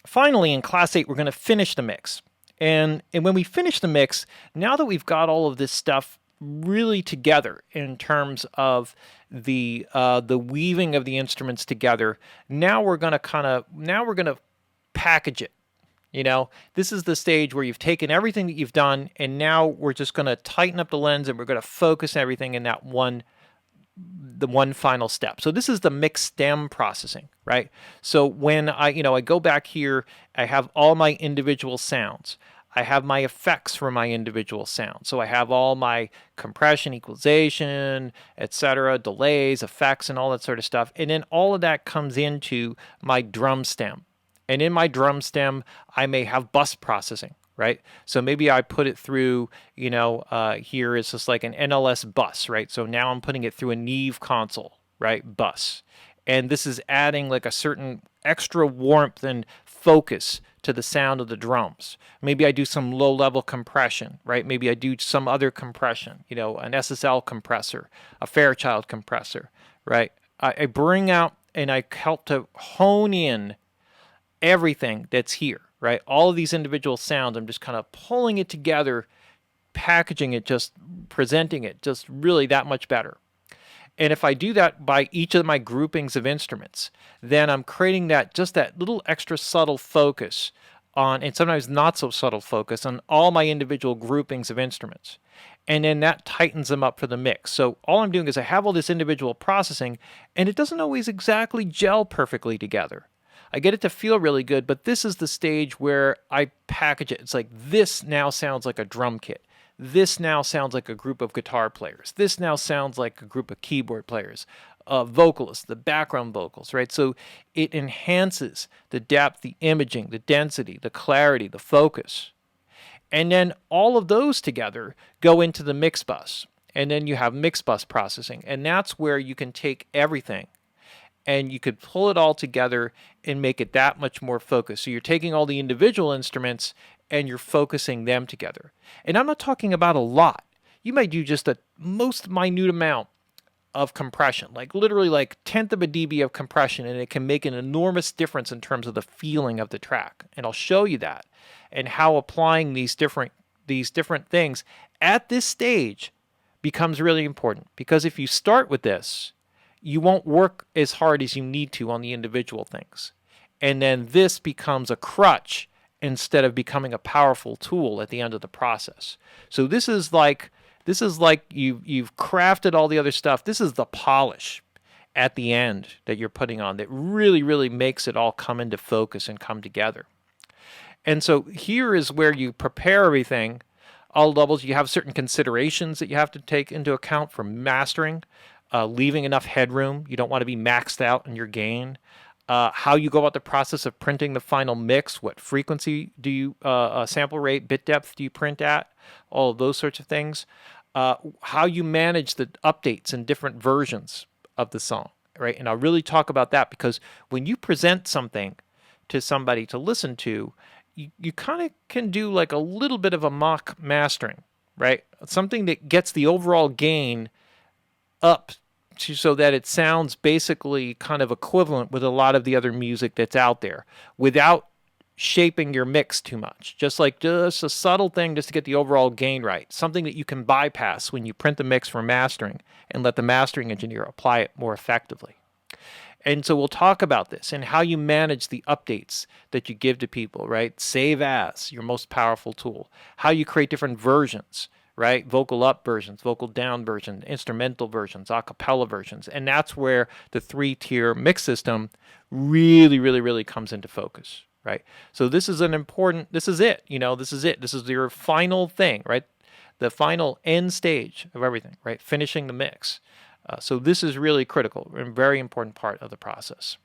finally, in class 8, we're going to finish the mix. And when we finish the mix, now that we've got all of this stuff really together in terms of the weaving of the instruments together, now we're going to package it. This is the stage where you've taken everything that you've done, and now we're just going to tighten up the lens and we're going to focus everything in the one final step. So this is the mix stem processing, right? So when I go back here, I have all my individual sounds. I have my effects for my individual sounds. So I have all my compression, equalization, etc., delays, effects, and all that sort of stuff. And then all of that comes into my drum stem. And in my drum stem, I may have bus processing, right? So maybe I put it through, here is just like an NLS bus, right? So now I'm putting it through a Neve console, right? Bus. And this is adding like a certain extra warmth and focus to the sound of the drums. Maybe I do some low-level compression, right? Maybe I do some other compression, an SSL compressor, a Fairchild compressor, right? I bring out and I help to hone in everything that's here, right? All of these individual sounds, I'm just kind of pulling it together, packaging it, just presenting it just really that much better. And if I do that by each of my groupings of instruments, then I'm creating that little extra subtle focus on, and sometimes not so subtle focus on all my individual groupings of instruments. And then that tightens them up for the mix. So all I'm doing is I have all this individual processing, and it doesn't always exactly gel perfectly together. I get it to feel really good, but this is the stage where I package it. It's like, this now sounds like a drum kit. This now sounds like a group of guitar players. This now sounds like a group of keyboard players, vocalists, the background vocals, right? So it enhances the depth, the imaging, the density, the clarity, the focus. And then all of those together go into the mix bus. And then you have mix bus processing. And that's where you can take everything and you could pull it all together and make it that much more focused. So you're taking all the individual instruments and you're focusing them together. And I'm not talking about a lot. You might do just a most minute amount of compression, like literally like 1/10 of a dB of compression, and it can make an enormous difference in terms of the feeling of the track. And I'll show you that and how applying these different things at this stage becomes really important. Because if you start with this, you won't work as hard as you need to on the individual things. And then this becomes a crutch instead of becoming a powerful tool at the end of the process. So this is like you've crafted all the other stuff. This is the polish at the end that you're putting on that really, really makes it all come into focus and come together. And so here is where you prepare everything, all levels. You have certain considerations that you have to take into account for mastering, leaving enough headroom. You don't want to be maxed out in your gain. How you go about the process of printing the final mix, what frequency do you, sample rate, bit depth do you print at, all of those sorts of things. How you manage the updates and different versions of the song, right? And I'll really talk about that because when you present something to somebody to listen to, you kind of can do like a little bit of a mock mastering, right? Something that gets the overall gain up so that it sounds basically kind of equivalent with a lot of the other music that's out there without shaping your mix too much. Just a subtle thing just to get the overall gain right. Something that you can bypass when you print the mix for mastering and let the mastering engineer apply it more effectively. And so we'll talk about this and how you manage the updates that you give to people, right? Save as your most powerful tool. How you create different versions, right? Vocal up versions, vocal down versions, instrumental versions, a cappella versions. And that's where the 3-tier mix system really, really, really comes into focus, right? So this is this is it, this is it. This is your final thing, right? The final end stage of everything, right? Finishing the mix. So this is really critical and very important part of the process.